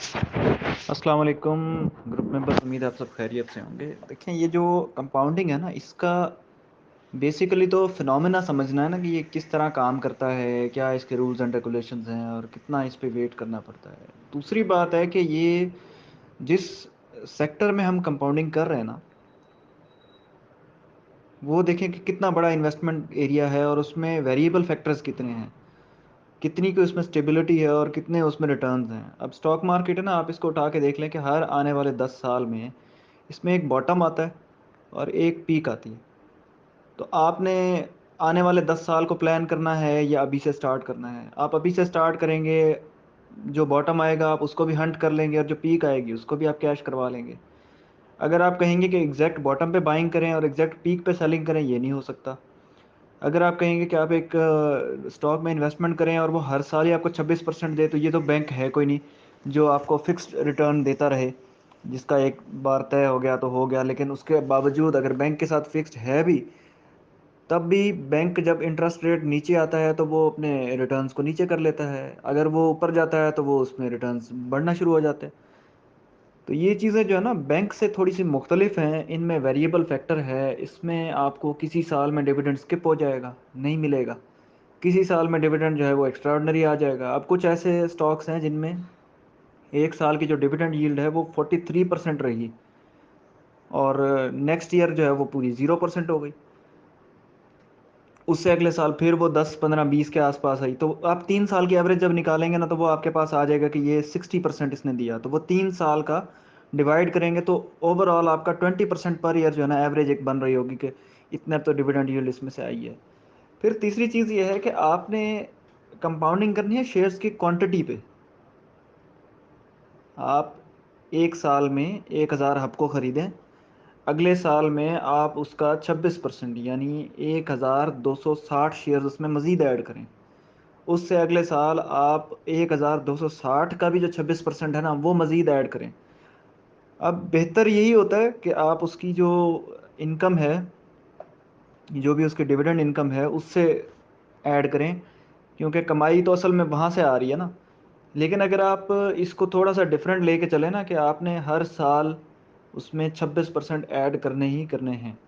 अस्सलाम वालेकुम group members, उम्मीद है आप सब खैरियत से होंगे। देखें, ये जो कंपाउंडिंग है ना, इसका बेसिकली तो फिनोमेना समझना है ना कि ये किस तरह काम करता है, क्या इसके रूल्स एंड रेगुलेशंस हैं और कितना इस पे वेट करना पड़ता है। दूसरी बात है कि ये जिस सेक्टर में हम कंपाउंडिंग कर रहे हैं ना, वो देखें कि कितना बड़ा इन्वेस्टमेंट एरिया है और उसमें वेरिएबल फैक्टर्स कितने हैं, कितनी की उसमें स्टेबिलिटी है और कितने उसमें रिटर्न्स हैं। अब स्टॉक मार्केट है ना, आप इसको उठा के देख लें कि हर आने वाले 10 साल में इसमें एक बॉटम आता है और एक पीक आती है। तो आपने आने वाले 10 साल को प्लान करना है या अभी से स्टार्ट करना है? आप अभी से स्टार्ट करेंगे, जो बॉटम आएगा आप उसको भी हंट कर लेंगे और जो पीक आएगी उसको भी आप कैश करवा लेंगे। अगर आप कहेंगे कि एग्जैक्ट बॉटम पे बाइंग करें और एग्जैक्ट पीक पे सेलिंग करें, ये नहीं हो सकता। अगर आप कहेंगे कि आप एक स्टॉक में इन्वेस्टमेंट करें और वो हर साल ही आपको 26% दे, तो ये तो बैंक है कोई नहीं जो आपको फिक्स्ड रिटर्न देता रहे, जिसका एक बार तय हो गया तो हो गया। लेकिन उसके बावजूद अगर बैंक के साथ फिक्स्ड है भी, तब भी बैंक जब इंटरेस्ट रेट नीचे आता है तो वो अपने रिटर्न्स को नीचे कर लेता है, अगर वो ऊपर जाता है तो वो उसमें रिटर्न्स बढ़ना शुरू हो जाते हैं। तो ये चीज़ें जो है ना, बैंक से थोड़ी सी मुख्तलिफ हैं। इनमें वेरिएबल फैक्टर है, इसमें आपको किसी साल में डिविडेंड स्किप हो जाएगा, नहीं मिलेगा। किसी साल में डिविडेंड जो है वो एक्स्ट्रा ऑर्डिनरी आ जाएगा। अब कुछ ऐसे स्टॉक्स हैं जिनमें एक साल की जो डिविडेंड यील्ड है वो 43% रही और नेक्स्ट ईयर जो है वो पूरी 0% हो गई। उससे अगले साल फिर वो 10 15 20 के आसपास आई। तो आप 3 साल की एवरेज जब निकालेंगे ना, तो वो आपके पास आ जाएगा कि ये 60% इसने दिया। तो वो 3 साल का डिवाइड करेंगे तो ओवरऑल आपका 20% पर ईयर जो है ना एवरेज एक बन रही होगी कि इतना तो डिविडेंड यील्ड इसमें से आई है। फिर तीसरी चीज़ ये है कि आपने कंपाउंडिंग करनी है शेयर्स की क्वांटिटी पे। आप एक साल में 1000 हब को ख़रीदें, अगले साल में आप उसका 26% यानी 1260 शेयर्स उसमें मज़ीद ऐड करें। उससे अगले साल आप 1260 का भी जो 26% है ना, वो मज़ीद ऐड करें। अब बेहतर यही होता है कि आप उसकी जो इनकम है, जो भी उसकी डिविडेंड इनकम है, उससे ऐड करें, क्योंकि कमाई तो असल में वहाँ से आ रही है ना। लेकिन अगर आप इसको थोड़ा सा डिफरेंट लेके चले ना कि आपने हर साल उसमें 26% ऐड करने ही करने हैं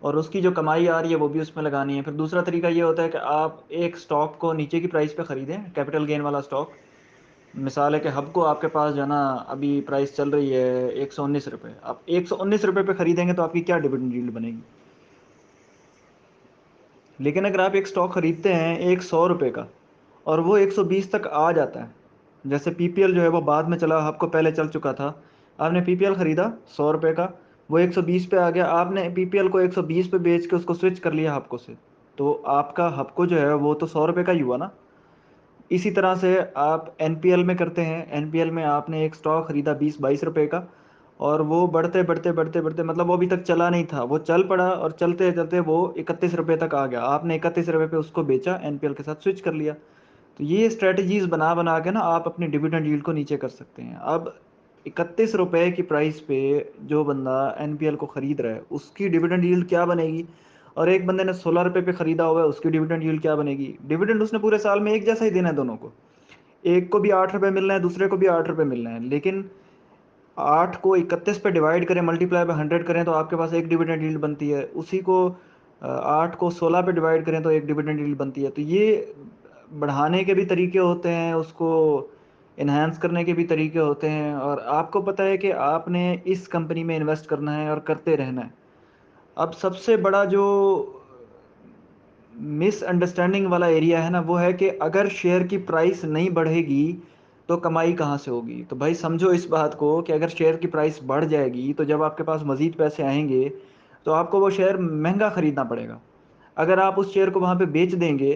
और उसकी जो कमाई आ रही है वो भी उसमें लगानी है। फिर दूसरा तरीका ये होता है कि आप एक स्टॉक को नीचे की प्राइस पे ख़रीदें, कैपिटल गेन वाला स्टॉक। मिसाल है कि हब को आपके पास जो है ना, अभी प्राइस चल रही है 119 रुपये। आप 119 रुपये पे ख़रीदेंगे तो आपकी क्या डिविडेंड यील्ड बनेगी? लेकिन अगर आप एक स्टॉक खरीदते हैं 100 रुपये का और वो 120 तक आ जाता है, जैसे पीपीएल जो है वो बाद में चला, आपको पहले चल चुका था। आपने पीपीएल खरीदा 100 रुपये का, वो 120 पे आ गया, आपने पीपीएल को 120 पे बेच के उसको स्विच कर लिया हपको से, तो आपका हपको जो है वो तो 100 रुपये का ही हुआ ना। इसी तरह से आप एनपीएल में करते हैं। एनपीएल में आपने एक स्टॉक खरीदा 20 22 रुपये का और वो बढ़ते बढ़ते बढ़ते बढ़ते, मतलब वो अभी तक चला नहीं था, वो चल पड़ा और चलते चलते वो 31 रुपये तक आ गया। आपने 31 रुपये पे उसको बेचा, एनपीएल के साथ स्विच कर लिया। तो ये स्ट्रेटजीज बना बना के ना आप अपनी डिविडेंड यील्ड को नीचे कर सकते हैं। अब 31 रुपये की प्राइस पे जो बंदा एनपीएल को खरीद रहा है उसकी डिविडेंड यील्ड क्या बनेगी, और एक बंदे ने 16 रुपये पे खरीदा हुआ है उसकी डिविडेंड यील्ड क्या बनेगी? डिविडेंड उसने पूरे साल में एक जैसा ही देना है दोनों को। एक को भी 8 रुपये मिलना है, दूसरे को भी 8 रुपये मिलना है, लेकिन 8 को 31 पे डिवाइड करें, मल्टीप्लाई बाय 100 करें तो आपके पास एक डिविडेंड यील्ड बनती है। उसी को 8 को 16 पे डिवाइड करें तो एक डिविडेंड यील्ड बनती है। तो ये बढ़ाने के भी तरीके होते हैं, उसको इन्हांस करने के भी तरीके होते हैं, और आपको पता है कि आपने इस कंपनी में इन्वेस्ट करना है और करते रहना है। अब सबसे बड़ा जो मिसअंडरस्टैंडिंग वाला एरिया है ना, वो है कि अगर शेयर की प्राइस नहीं बढ़ेगी तो कमाई कहाँ से होगी? तो भाई समझो इस बात को कि अगर शेयर की प्राइस बढ़ जाएगी तो जब आपके पास मज़ीद पैसे आएंगे तो आपको वो शेयर महंगा ख़रीदना पड़ेगा। अगर आप उस शेयर को वहाँ पे बेच देंगे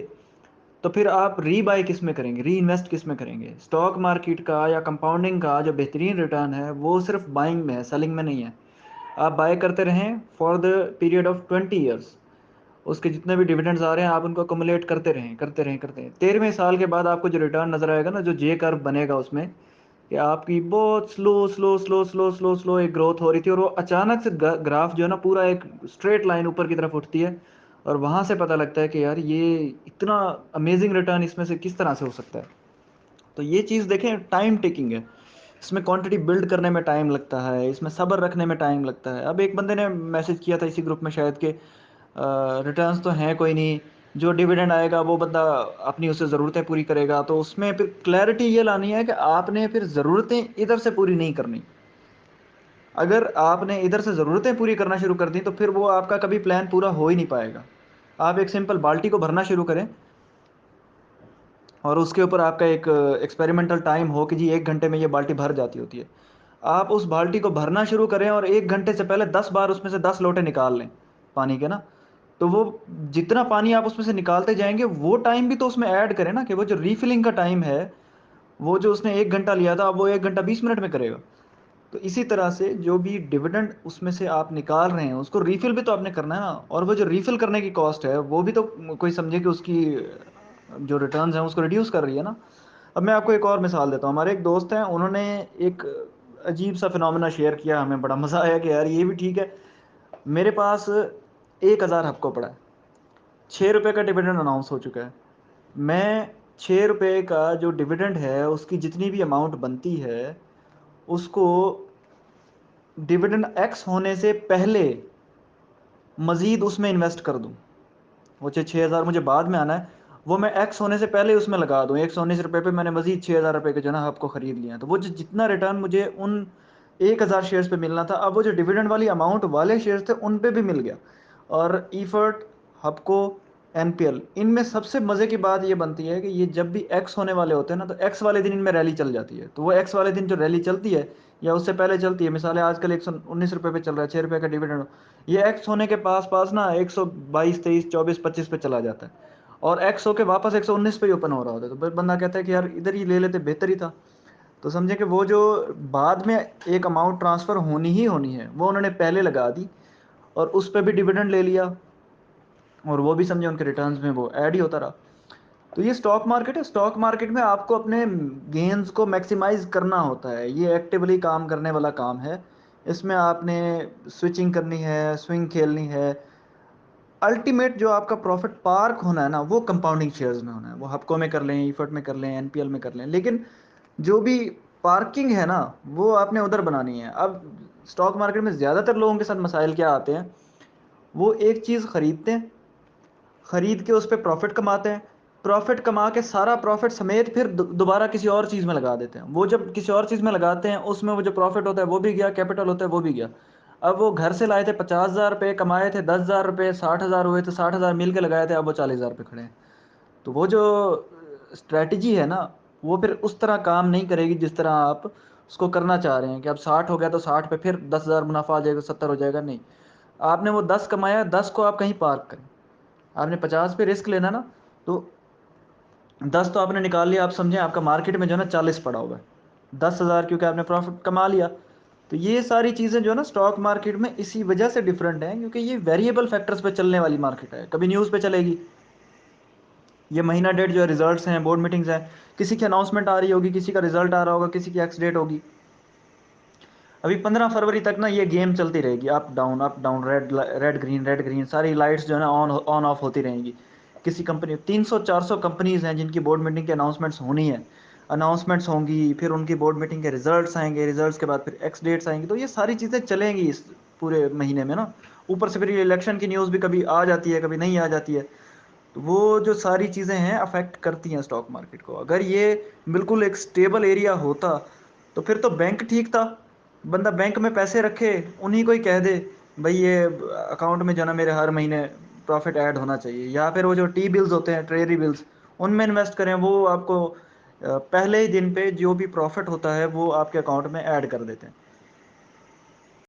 तो फिर आप री बाय किस में करेंगे, री इन्वेस्ट किस में करेंगे? स्टॉक मार्केट का या कंपाउंडिंग का जो बेहतरीन रिटर्न है वो सिर्फ बाइंग में है, सेलिंग में नहीं है। आप बाय करते रहें for the period of 20 years, उसके जितने भी डिविडेंड्स आ रहे हैं आप उनको अकोमुलेट करते रहें करते रहें करते रहें। 13वें साल के बाद आपको जो रिटर्न नजर आएगा ना, जो जे कर्व बनेगा उसमें, कि आपकी बहुत slow slow slow slow slow slow एक ग्रोथ हो रही थी और वो अचानक से ग्राफ जो है ना पूरा एक स्ट्रेट लाइन ऊपर की तरफ उठती है, और वहां से पता लगता है कि यार ये इतना अमेजिंग रिटर्न इसमें से किस तरह से हो सकता है। तो ये चीज़ देखें, टाइम टेकिंग है। इसमें क्वांटिटी बिल्ड करने में टाइम लगता है, इसमें सब्र रखने में टाइम लगता है। अब एक बंदे ने मैसेज किया था इसी ग्रुप में शायद कि रिटर्न्स तो हैं कोई नहीं, जो डिविडेंड आएगा वो बंदा अपनी उससे ज़रूरतें पूरी करेगा। तो उसमें फिर क्लैरिटी ये लानी है कि आपने फिर ज़रूरतें इधर से पूरी नहीं करनी। अगर आपने इधर से ज़रूरतें पूरी करना शुरू कर दी तो फिर वो आपका कभी प्लान पूरा हो ही नहीं पाएगा। आप एक सिंपल बाल्टी को भरना शुरू करें और उसके ऊपर आपका एक एक्सपेरिमेंटल टाइम हो कि जी 1 घंटे में ये बाल्टी भर जाती होती है। आप उस बाल्टी को भरना शुरू करें और 1 घंटे से पहले 10 बार उसमें से 10 लोटे निकाल लें पानी के ना। तो वो जितना पानी आप उसमें से निकालते जाएँगे वो टाइम भी तो उसमें ऐड करें ना, कि वो जो रीफिलिंग का टाइम है, वो जो उसने 1 घंटा लिया था, अब वो 1 घंटा 20 मिनट में करेगा। तो इसी तरह से जो भी डिविडेंड उसमें से आप निकाल रहे हैं, उसको रीफ़िल भी तो आपने करना है ना। और वो जो रीफ़िल करने की कॉस्ट है, वो भी तो कोई समझे कि उसकी जो रिटर्न्स हैं, उसको रिड्यूस कर रही है ना। अब मैं आपको एक और मिसाल देता हूँ। हमारे एक दोस्त हैं, उन्होंने एक अजीब-सा फिनोमेना शेयर किया, हमें बड़ा मज़ा आया कि यार ये भी ठीक है। मेरे पास 1000 हफ़्को पड़ा है, ₹6 का डिविडेंड अनाउंस हो चुका है। मैं ₹6 का जो डिविडेंड है, उसकी जितनी भी अमाउंट बनती है, उसको डिविडेंड एक्स होने से पहले मज़ीद उसमें इन्वेस्ट कर दूँ। वो चाहे 6000 मुझे बाद में आना है, वो मैं एक्स होने से पहले उसमें लगा दूँ। ₹119 पे मैंने मज़ीद ₹6000 के जो है ना हब को खरीद लिया है। तो वो जो जितना रिटर्न मुझे उन 1000 शेयर्स पे मिलना था, अब वो जो डिविडेंड वाली अमाउंट वाले शेयर्स थे, उन पे भी मिल गया। और इफर्ट, हबको, एनपीएल, इनमें सबसे मज़े की बात ये बनती है कि ये जब भी एक्स होने वाले होते हैं ना, तो एक्स वाले दिन इनमें रैली चल जाती है। तो वो एक्स वाले दिन जो रैली चलती है या उससे पहले चलती है, मिसाल है आजकल ₹119 पे चल रहा है, ₹6 का डिविडेंड, ये एक्स होने के पास-पास ना 122, 23, 24, 25 पे चला जाता है और एक्स होके वापस 119 पे ही ओपन हो रहा होता है। तो फिर बंदा कहता है कि यार इधर ही ले लेते, बेहतर ही था। तो समझे कि वो जो बाद में एक अमाउंट ट्रांसफ़र होनी ही होनी है, वो उन्होंने पहले लगा दी और उस पे भी डिविडेंड ले लिया और वो भी समझे उनके रिटर्न्स में वो ऐड ही होता रहा। तो ये स्टॉक मार्केट है। स्टॉक मार्केट में आपको अपने गेन्स को मैक्सिमाइज़ करना होता है। ये एक्टिवली काम करने वाला काम है। इसमें आपने स्विचिंग करनी है, स्विंग खेलनी है। अल्टीमेट जो आपका प्रॉफिट पार्क होना है ना, वो कंपाउंडिंग शेयर्स में होना है। वो हपको में कर लें, ईफर्ट में कर लें, एनपीएल में कर लें। लेकिन जो भी पार्किंग है ना, वो आपने उधर बनानी है। अब स्टॉक मार्केट में ज़्यादातर लोगों के साथ मसाइल क्या आते हैं, वो एक चीज़ खरीदते हैं, खरीद के उस पे प्रॉफ़िट कमाते हैं, प्रॉफ़िट कमा के सारा प्रॉफ़िट समेत फिर दोबारा किसी और चीज़ में लगा देते हैं। वो जब किसी और चीज़ में लगाते हैं, उसमें वो जो प्रॉफ़िट होता है वो भी गया, कैपिटल होता है वो भी गया। अब वो घर से लाए थे ₹50,000, कमाए थे ₹10,000, 60,000 हुए तो 60,000 मिल के लगाए थे, अब वो 40,000 पे खड़े हैं। तो वो जो स्ट्रैटेजी है ना, वो फिर उस तरह काम नहीं करेगी जिस तरह आप उसको करना चाह रहे हैं कि अब 60 हो गया तो 60 पे फिर 10,000 मुनाफ़ा आ जाएगा, 70 हो जाएगा, नहीं। आपने वो 10 कमाया, 10 को आप कहीं पार्क करें। आपने 50 पे रिस्क लेना ना, तो 10 तो आपने निकाल लिया, आप समझें आपका मार्केट में जो है ना 40 पड़ा हुआ है। 10,000 क्योंकि आपने प्रॉफ़िट कमा लिया। तो ये सारी चीज़ें जो है ना स्टॉक मार्केट में इसी वजह से डिफरेंट हैं, क्योंकि ये वेरिएबल फैक्टर्स पे चलने वाली मार्केट है। कभी न्यूज़ पे चलेगी, ये महीना डेट जो है रिजल्ट्स हैं, बोर्ड मीटिंग्स हैं, किसी की अनाउंसमेंट आ रही होगी, किसी का रिजल्ट आ रहा होगा, किसी की एक्स डेट होगी। अभी 15 फरवरी तक ना ये गेम चलती रहेगी, अप डाउन, रेड ग्रीन, सारी लाइट्स जो है ना ऑन ऑफ होती रहेंगी। किसी कंपनी 300-400 कंपनीज हैं जिनकी बोर्ड मीटिंग की अनाउंसमेंट्स होनी है। अनाउंसमेंट्स होंगी, फिर उनकी बोर्ड मीटिंग के रिजल्ट्स आएंगे, रिजल्ट्स के बाद फिर एक्स डेट्स आएंगी। तो ये सारी चीज़ें चलेंगी इस पूरे महीने में ना। ऊपर से फिर ये इलेक्शन की न्यूज़ भी कभी आ जाती है, कभी नहीं आ जाती है। तो वो जो सारी चीज़ें हैं अफेक्ट करती हैं स्टॉक मार्केट को। अगर ये बिल्कुल एक स्टेबल एरिया होता तो फिर तो बैंक ठीक था। बंदा बैंक में पैसे रखे, उन्हीं को ही कह दे भाई ये अकाउंट में जो है ना मेरे हर महीने प्रॉफिट ऐड होना चाहिए, या फिर वो जो टी बिल्स होते हैं, ट्रेजरी बिल्स, उनमें इन्वेस्ट करें। वो आपको पहले ही दिन पे जो भी प्रॉफिट होता है वो आपके अकाउंट में ऐड कर देते हैं।